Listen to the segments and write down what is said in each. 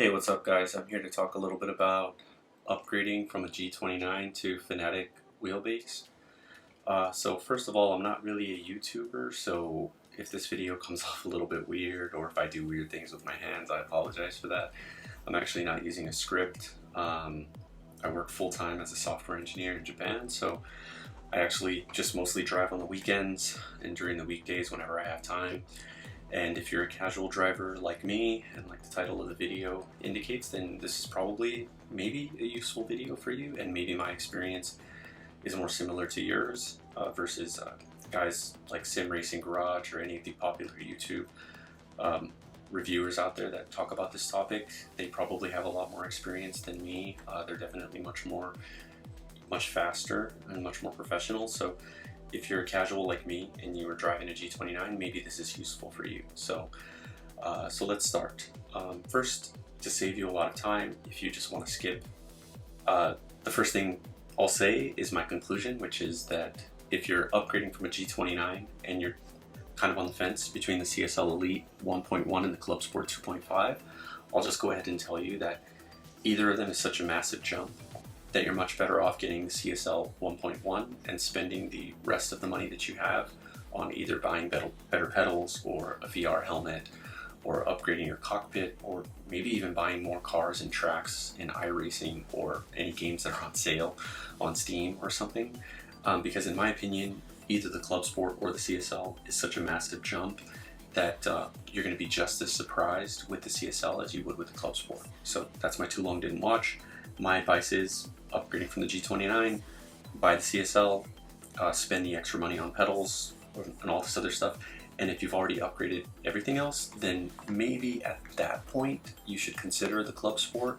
Hey, what's up guys? I'm here to talk a little bit about upgrading from a G29 to Fanatec wheelbase. So first of all, I'm not really a YouTuber, so if this video comes off a little bit weird or if I do weird things with my hands, I apologize for that. I'm actually not using a script. I work full-time as a software engineer in Japan, so I actually just mostly drive on the weekends and during the weekdays whenever I have time. And if you're a casual driver like me, and like the title of the video indicates, then this is probably maybe a useful video for you, and maybe my experience is more similar to yours versus guys like Sim Racing Garage or any of the popular YouTube reviewers out there that talk about this topic. They probably have a lot more experience than me. They're definitely much faster and much more professional. So if you're a casual like me and you were driving a G29, maybe this is useful for you. So let's start. First, to save you a lot of time, if you just want to skip, the first thing I'll say is my conclusion, which is that if you're upgrading from a G29 and you're kind of on the fence between the CSL Elite 1.1 and the ClubSport 2.5, I'll just go ahead and tell you that either of them is such a massive jump that you're much better off getting the CSL 1.1 and spending the rest of the money that you have on either buying better pedals or a VR helmet or upgrading your cockpit, or maybe even buying more cars and tracks in iRacing or any games that are on sale on Steam or something. Because in my opinion, either the ClubSport or the CSL is such a massive jump that you're going to be just as surprised with the CSL as you would with the ClubSport. So that's my too long didn't watch. My advice is upgrading from the G29, buy the CSL, spend the extra money on pedals and all this other stuff. And if you've already upgraded everything else, then maybe at that point you should consider the ClubSport,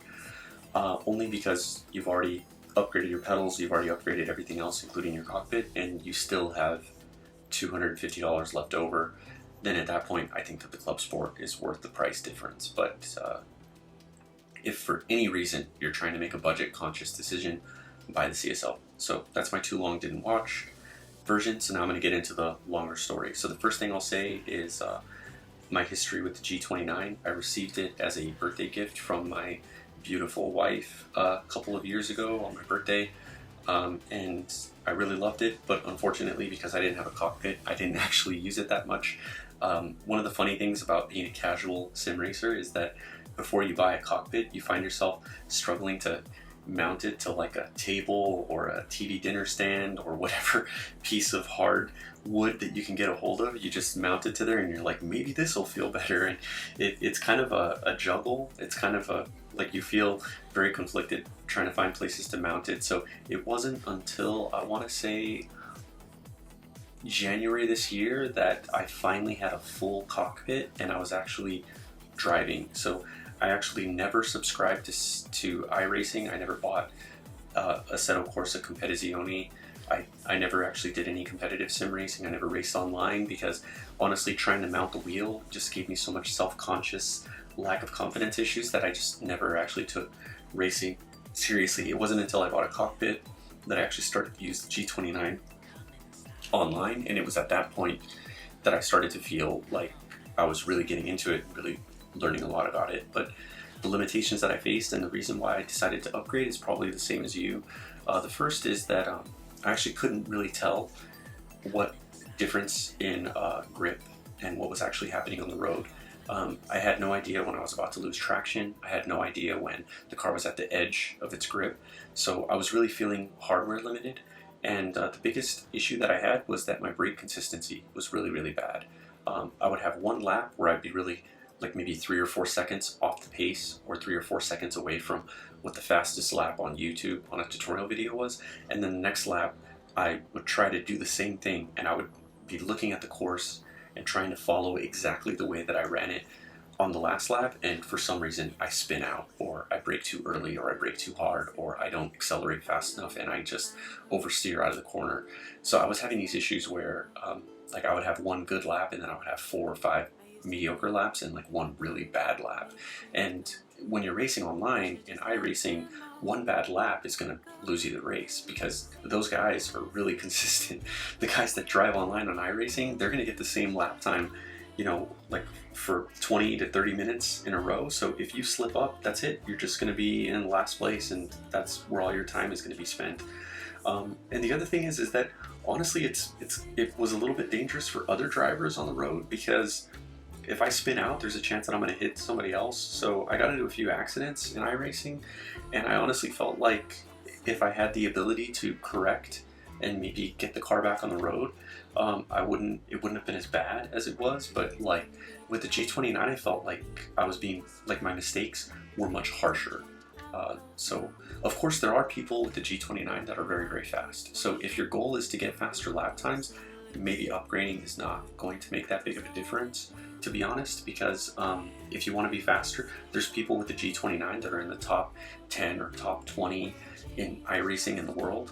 only because you've already upgraded your pedals, you've already upgraded everything else including your cockpit, and you still have $250 left over. Then at that point I think that the ClubSport is worth the price difference. But if for any reason you're trying to make a budget conscious decision, buy the CSL. So that's my too long didn't watch version. So now I'm going to get into the longer story. So the first thing I'll say is my history with the G29. I received it as a birthday gift from my beautiful wife a couple of years ago on my birthday, and I really loved it, but unfortunately because I didn't have a cockpit, I didn't actually use it that much. One of the funny things about being a casual sim racer is that before you buy a cockpit, you find yourself struggling to mount it to like a table or a TV dinner stand or whatever piece of hard wood that you can get a hold of. You just mount it to there and you're like, maybe this will feel better. And it's kind of a juggle. It's kind of like you feel very conflicted trying to find places to mount it. So it wasn't until I want to say January this year that I finally had a full cockpit and I was actually driving. So I actually never subscribed to iRacing. I never bought Assetto Corsa Competizione. I never actually did any competitive sim racing. I never raced online because honestly trying to mount the wheel just gave me so much self-conscious lack of confidence issues that I just never actually took racing seriously. It wasn't until I bought a cockpit that I actually started to use the G29 online, and it was at that point that I started to feel like I was really getting into it, really learning a lot about it. But the limitations that I faced and the reason why I decided to upgrade is probably the same as you. The first is that I actually couldn't really tell what difference in grip and what was actually happening on the road. I had no idea when I was about to lose traction. I had no idea when the car was at the edge of its grip. So I was really feeling hardware limited. And the biggest issue that I had was that my brake consistency was really, really bad. I would have one lap where I'd be really like maybe 3 or 4 seconds off the pace, or 3 or 4 seconds away from what the fastest lap on YouTube on a tutorial video was. And then the next lap, I would try to do the same thing, and I would be looking at the course and trying to follow exactly the way that I ran it on the last lap, and for some reason I spin out, or I brake too early, or I brake too hard, or I don't accelerate fast enough and I just oversteer out of the corner. So I was having these issues where like I would have one good lap and then I would have 4 or 5 mediocre laps and like one really bad lap. And when you're racing online in iRacing, one bad lap is going to lose you the race, because those guys are really consistent. The guys that drive online on iRacing, they're going to get the same lap time you know, like for 20 to 30 minutes in a row. So if you slip up, that's it. You're just going to be in last place, and that's where all your time is going to be spent. And the other thing is that honestly, it was a little bit dangerous for other drivers on the road, because if I spin out, there's a chance that I'm going to hit somebody else. So I got into a few accidents in iRacing, and I honestly felt like if I had the ability to correct and maybe get the car back on the road, it wouldn't have been as bad as it was. But like with the G29, I felt like my mistakes were much harsher. So of course there are people with the G29 that are very, very fast. So if your goal is to get faster lap times, maybe upgrading is not going to make that big of a difference, to be honest, because if you want to be faster, there's people with the G29 that are in the top 10 or top 20 in iRacing in the world.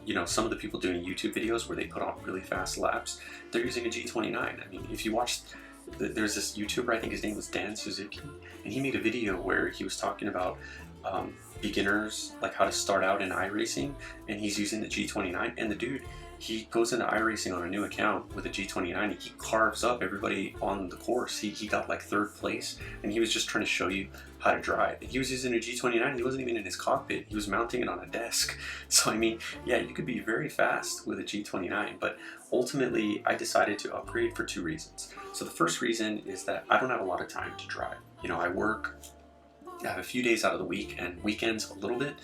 You know, some of the people doing YouTube videos where they put on really fast laps, they're using a G29. I mean, if you watch, there's this YouTuber, I think his name was Dan Suzuki, and he made a video where he was talking about beginners, like how to start out in iRacing, and he's using the G29, and the dude, he goes into iRacing on a new account with a G29, and he carves up everybody on the course. He got like 3rd place, and he was just trying to show you how to drive. And he was using a G29, he wasn't even in his cockpit, he was mounting it on a desk. So I mean, yeah, you could be very fast with a G29, but ultimately I decided to upgrade for 2 reasons. So the first reason is that I don't have a lot of time to drive. You know, I work, I have a few days out of the week, and weekends a little bit.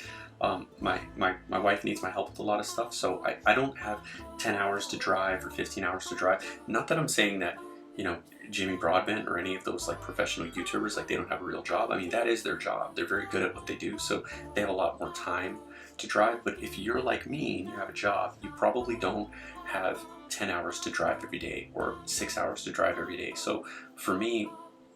My wife needs my help with a lot of stuff, so I don't have 10 hours to drive or 15 hours to drive. Not that I'm saying that, you know, Jimmy Broadbent or any of those like professional YouTubers, like they don't have a real job. I mean, that is their job. They're very good at what they do, so they have a lot more time to drive. But if you're like me and you have a job, you probably don't have 10 hours to drive every day or 6 hours to drive every day. So for me,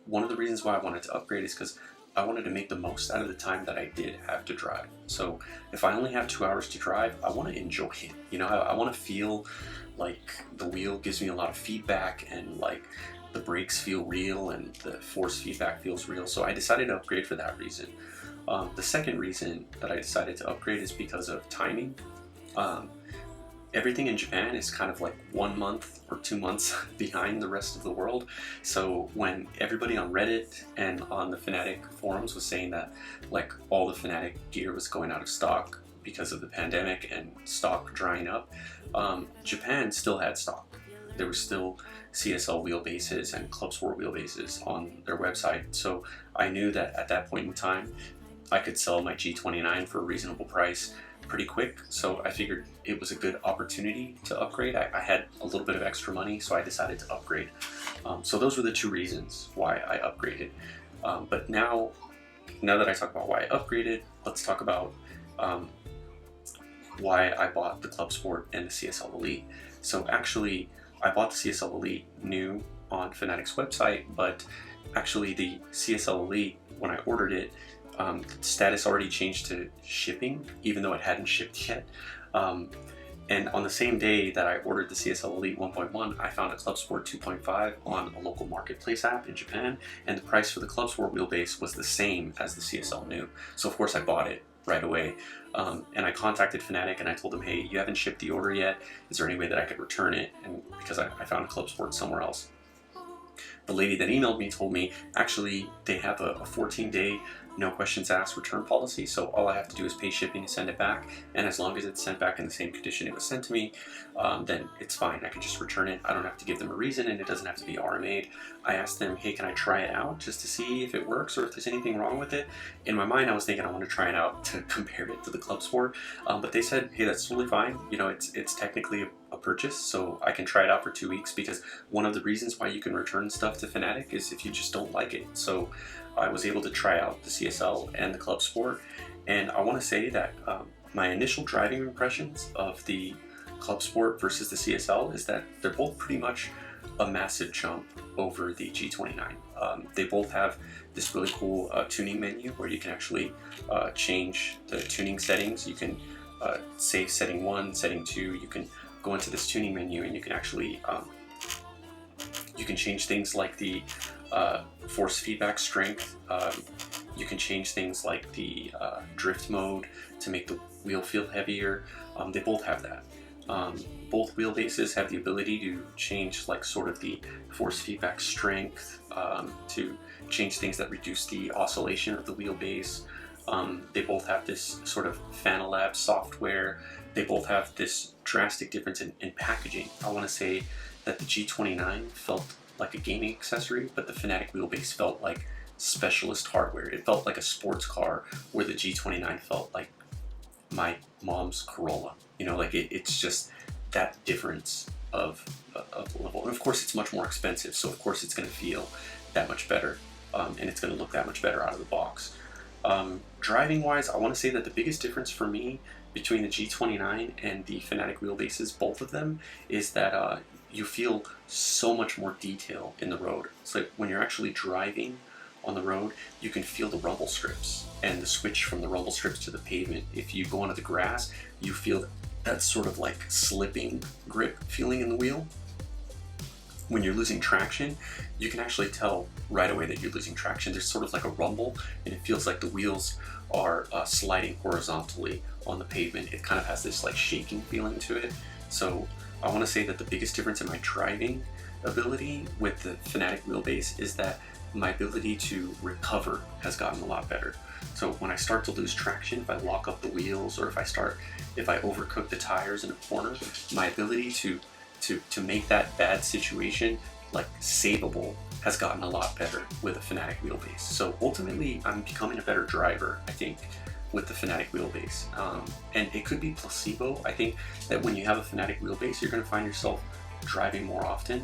one of the reasons why I wanted to upgrade is because I wanted to make the most out of the time that I did have to drive. So if I only have 2 hours to drive, I want to enjoy it. You know, I want to feel like the wheel gives me a lot of feedback, and like the brakes feel real and the force feedback feels real. So I decided to upgrade for that reason. The second reason that I decided to upgrade is because of timing. Everything in Japan is kind of like 1 month or 2 months behind the rest of the world. So when everybody on Reddit and on the Fanatec forums was saying that like all the Fanatec gear was going out of stock because of the pandemic and stock drying up, Japan still had stock. There was still CSL wheelbases and ClubSport wheelbases on their website. So I knew that at that point in time, I could sell my G29 for a reasonable price pretty quick, so I figured it was a good opportunity to upgrade. I had a little bit of extra money, so I decided to upgrade. So those were the 2 reasons why I upgraded. But now that I talk about why I upgraded, let's talk about why I bought the ClubSport and the CSL Elite. So actually, I bought the CSL Elite new on Fanatec's website, but actually the CSL Elite, when I ordered it, status already changed to shipping, even though it hadn't shipped yet. And on the same day that I ordered the CSL Elite 1.1, I found a ClubSport 2.5 on a local marketplace app in Japan, and the price for the ClubSport wheelbase was the same as the CSL new. So of course I bought it right away. And I contacted Fanatec and I told them, hey, you haven't shipped the order yet. Is there any way that I could return it? And because I found a ClubSport somewhere else. The lady that emailed me told me, actually, they have a 14-day no questions asked return policy, so all I have to do is pay shipping and send it back, and as long as it's sent back in the same condition it was sent to me, then it's fine. I can just return it. I don't have to give them a reason, and it doesn't have to be RMA'd. I asked them, hey, can I try it out just to see if it works or if there's anything wrong with it? In my mind, I was thinking I want to try it out to compare it to the ClubSport, but they said, hey, that's totally fine. You know, it's technically a purchase, so I can try it out for 2 weeks, because one of the reasons why you can return stuff to Fanatec is if you just don't like it. So I was able to try out the CSL and the ClubSport, and I want to say that my initial driving impressions of the ClubSport versus the CSL is that they're both pretty much a massive jump over the G29. They both have this really cool tuning menu where you can actually change the tuning settings. You can save setting 1, setting 2. You can go into this tuning menu and you can actually you can change things like the force feedback strength. You can change things like the drift mode to make the wheel feel heavier. They both have that. Both wheelbases have the ability to change like sort of the force feedback strength, to change things that reduce the oscillation of the wheelbase. They both have this sort of Fanatec software. They both have this drastic difference in packaging. I want to say that the G29 felt like a gaming accessory, but the Fanatec wheelbase felt like specialist hardware. It felt like a sports car, where the G29 felt like my mom's Corolla. You know, like it's just that difference of level. And of course it's much more expensive, so of course it's going to feel that much better, and it's going to look that much better out of the box. Driving wise, I want to say that the biggest difference for me between the G29 and the Fanatec wheelbases, both of them, is that you feel so much more detail in the road. It's like when you're actually driving on the road, you can feel the rumble strips and the switch from the rumble strips to the pavement. If you go onto the grass, you feel that sort of like slipping grip feeling in the wheel. When you're losing traction, you can actually tell right away that you're losing traction. There's sort of like a rumble, and it feels like the wheels are sliding horizontally on the pavement. It kind of has this like shaking feeling to it. So I want to say that the biggest difference in my driving ability with the Fanatec wheelbase is that my ability to recover has gotten a lot better. So when I start to lose traction, if I lock up the wheels, or if I overcook the tires in a corner, my ability to make that bad situation like savable has gotten a lot better with a Fanatec wheelbase. So ultimately, I'm becoming a better driver, I think, with the Fanatec wheelbase. And it could be placebo. I think that when you have a Fanatec wheelbase, you're going to find yourself driving more often.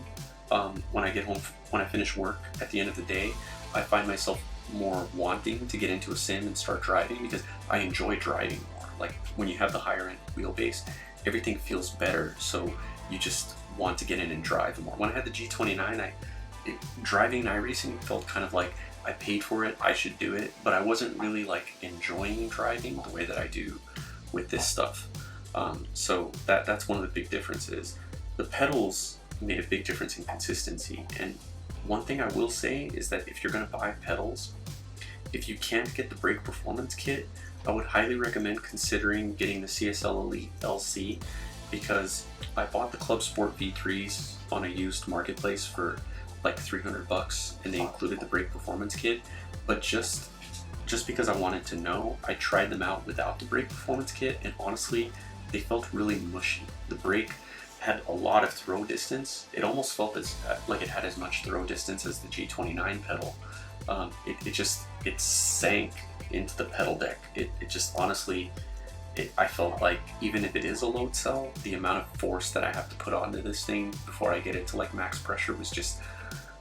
When I get home, when I finish work at the end of the day, I find myself more wanting to get into a sim and start driving, because I enjoy driving more. Like when you have the higher end wheelbase, everything feels better, so you just want to get in and drive more. When I had the G29, driving iRacing felt kind of like I paid for it, I should do it, but I wasn't really like enjoying driving the way that I do with this stuff. So that's one of the big differences. The pedals made a big difference in consistency, and one thing I will say is that if you're going to buy pedals, if you can't get the brake performance kit, I would highly recommend considering getting the CSL Elite LC, because I bought the ClubSport V3s on a used marketplace for like $300, and they included the brake performance kit. But just because I wanted to know, I tried them out without the brake performance kit, and honestly, they felt really mushy. The brake had a lot of throw distance. It almost felt like it had as much throw distance as the G29 pedal. It sank into the pedal deck. It just honestly, I felt like even if it is a load cell, the amount of force that I have to put onto this thing before I get it to like max pressure was just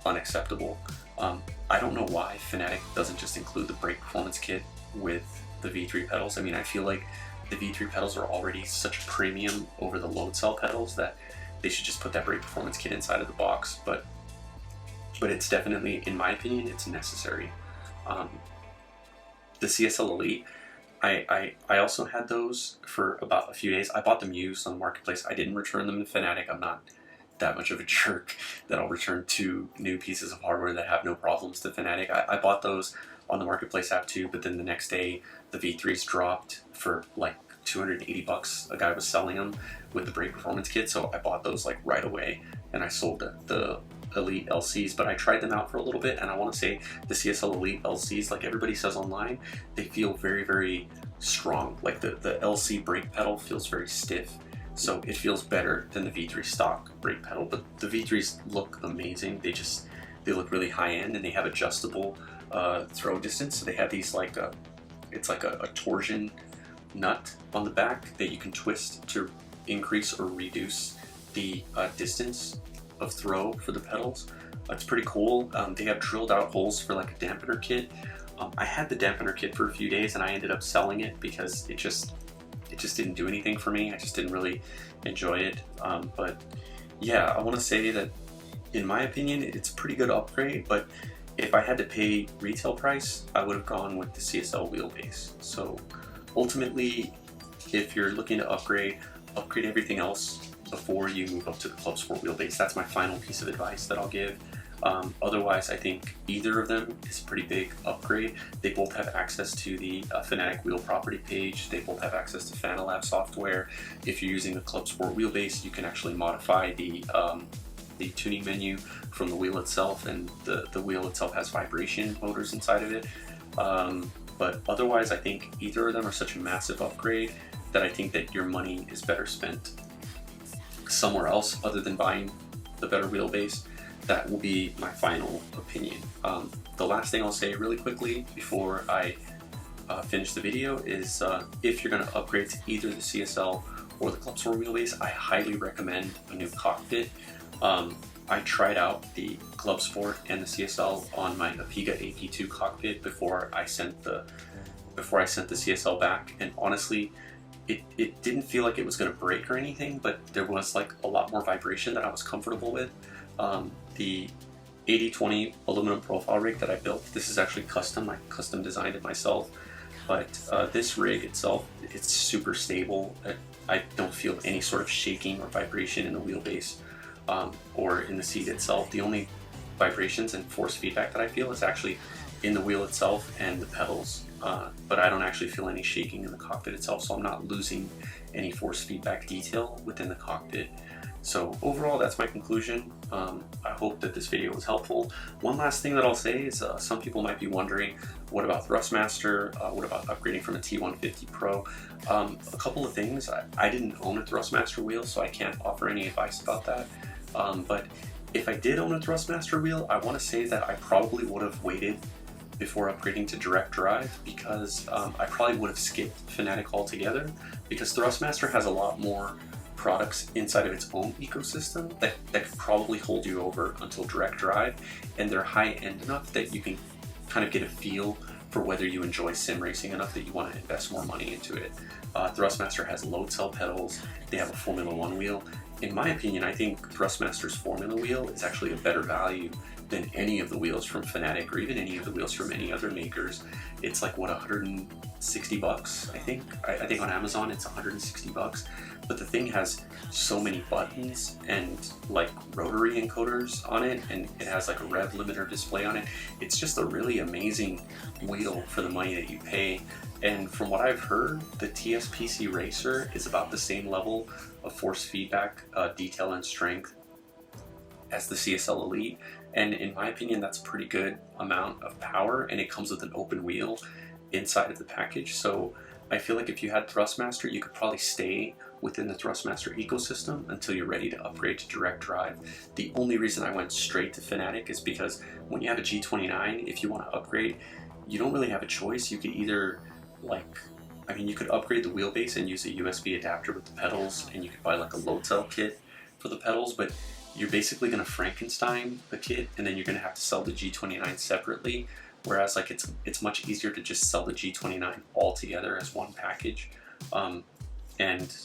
unacceptable. I don't know why Fanatec doesn't just include the brake performance kit with the V3 pedals. I mean, I feel like the V3 pedals are already such a premium over the load cell pedals that they should just put that brake performance kit inside of the box. But it's definitely, in my opinion, it's necessary. The CSL Elite, I also had those for about a few days. I bought them used on the marketplace. I didn't return them to Fanatec. I'm not that much of a jerk that I'll return 2 new pieces of hardware that have no problems to Fanatec. I bought those on the marketplace app too, but then the next day the V3s dropped for like $280. A guy was selling them with the brake performance kit, so I bought those like right away, and I sold the Elite LCs. But I tried them out for a little bit, and I want to say the CSL Elite LCs, like everybody says online, they feel very, very strong. Like the LC brake pedal feels very stiff, so it feels better than the V3 stock brake pedal. But the V3s look amazing. They look really high end, and they have adjustable throw distance. So they have these like it's like a torsion nut on the back that you can twist to increase or reduce the distance of throw for the pedals. It's pretty cool. They have drilled out holes for like a dampener kit. I had the dampener kit for a few days, and I ended up selling it because it just didn't do anything for me. I just didn't really enjoy it. But yeah, I want to say that in my opinion, it's a pretty good upgrade, but if I had to pay retail price, I would have gone with the CSL wheelbase. So ultimately, if you're looking to upgrade everything else before you move up to the ClubSport wheelbase. That's my final piece of advice that I'll give. Otherwise, I think either of them is a pretty big upgrade. They both have access to the Fanatec wheel property page. They both have access to Fanalab software. If you're using the ClubSport wheelbase, you can actually modify the tuning menu from the wheel itself, and the wheel itself has vibration motors inside of it. But otherwise, I think either of them are such a massive upgrade that I think that your money is better spent somewhere else other than buying the better wheelbase. That will be my final opinion. The last thing I'll say really quickly before I finish the video is if you're going to upgrade to either the CSL or the ClubSport wheelbase, I highly recommend a new cockpit. I tried out the ClubSport and the CSL on my Apiga AP2 cockpit before I sent the CSL back, and honestly, it didn't feel like it was going to break or anything, but there was like a lot more vibration that I was comfortable with. The 8020 aluminum profile rig that I built, this is actually custom. I custom designed it myself, but this rig itself, it's super stable. I don't feel any sort of shaking or vibration in the wheelbase or in the seat itself. The only vibrations and force feedback that I feel is actually in the wheel itself and the pedals, but I don't actually feel any shaking in the cockpit itself, so I'm not losing any force feedback detail within the cockpit. So overall, that's my conclusion. I hope that this video was helpful. One last thing that I'll say is some people might be wondering, what about Thrustmaster? What about upgrading from a T150 Pro? A couple of things. I didn't own a Thrustmaster wheel, so I can't offer any advice about that. But if I did own a Thrustmaster wheel, I want to say that I probably would have waited before upgrading to direct drive, because I probably would have skipped Fanatec altogether, because Thrustmaster has a lot more products inside of its own ecosystem that could probably hold you over until direct drive, and they're high end enough that you can kind of get a feel for whether you enjoy sim racing enough that you want to invest more money into it. Thrustmaster has load cell pedals, they have a Formula 1 wheel. In my opinion, I think Thrustmaster's Formula wheel is actually a better value than any of the wheels from Fanatec or even any of the wheels from any other makers. It's like, what, 160 bucks, I think? I think on Amazon it's 160 bucks. But the thing has so many buttons and like rotary encoders on it, and it has like a rev limiter display on it. It's just a really amazing wheel for the money that you pay. And from what I've heard, the TSPC Racer is about the same level of force feedback, detail, and strength as the CSL Elite. And in my opinion, that's a pretty good amount of power, and it comes with an open wheel inside of the package. So I feel like if you had Thrustmaster, you could probably stay within the Thrustmaster ecosystem until you're ready to upgrade to direct drive. The only reason I went straight to Fanatec is because when you have a G29, if you want to upgrade, you don't really have a choice. You could either, you could upgrade the wheelbase and use a USB adapter with the pedals, and you could buy like a load cell kit for the pedals, but you're basically going to Frankenstein the kit, and then you're going to have to sell the G29 separately. Whereas like it's much easier to just sell the G29 all together as one package. And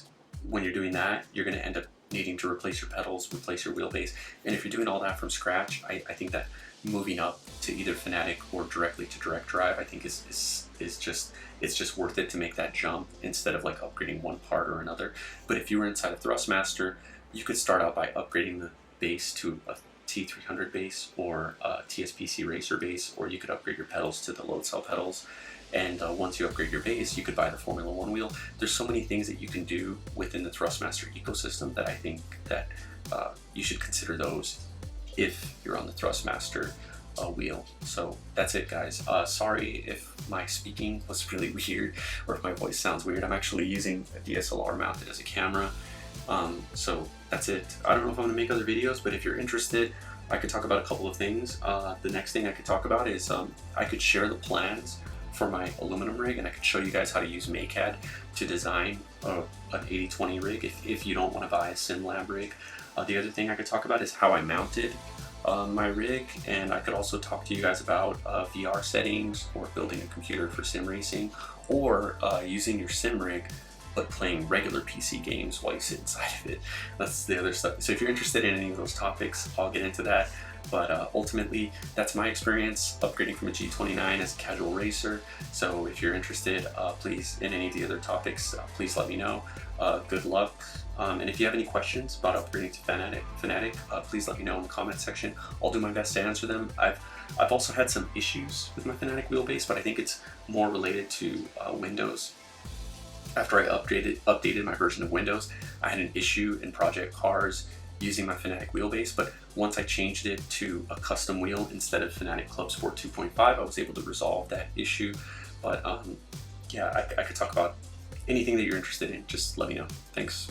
when you're doing that, you're going to end up needing to replace your pedals, replace your wheelbase. And if you're doing all that from scratch, I think that moving up to either Fanatec or directly to direct drive, I think is just worth it to make that jump instead of like upgrading one part or another. But if you were inside of Thrustmaster, you could start out by upgrading the base to a T300 base or a TSPC Racer base, or you could upgrade your pedals to the load cell pedals. And once you upgrade your base, you could buy the Formula 1 wheel. There's so many things that you can do within the Thrustmaster ecosystem that I think that you should consider those if you're on the Thrustmaster wheel. So that's it, guys. Sorry if my speaking was really weird or if my voice sounds weird. I'm actually using a DSLR mounted as a camera. So that's it. I don't know if I'm going to make other videos, but if you're interested, I could talk about a couple of things. The next thing I could talk about is I could share the plans for my aluminum rig, and I could show you guys how to use MakeCAD to design an 8020 rig if you don't want to buy a SimLab rig. The other thing I could talk about is how I mounted my rig, and I could also talk to you guys about VR settings, or building a computer for sim racing, or using your sim rig but playing regular PC games while you sit inside of it. That's the other stuff. So if you're interested in any of those topics, I'll get into that. But ultimately, that's my experience upgrading from a G29 as a casual racer. So if you're interested, please, in any of the other topics, please let me know. Good luck. And if you have any questions about upgrading to Fanatec, please let me know in the comment section. I'll do my best to answer them. I've also had some issues with my Fanatec wheelbase, but I think it's more related to Windows. After I updated my version of Windows, I had an issue in Project Cars using my Fanatec wheelbase, but once I changed it to a custom wheel instead of Fanatec ClubSport 2.5, I was able to resolve that issue. But yeah, I could talk about anything that you're interested in. Just let me know. Thanks.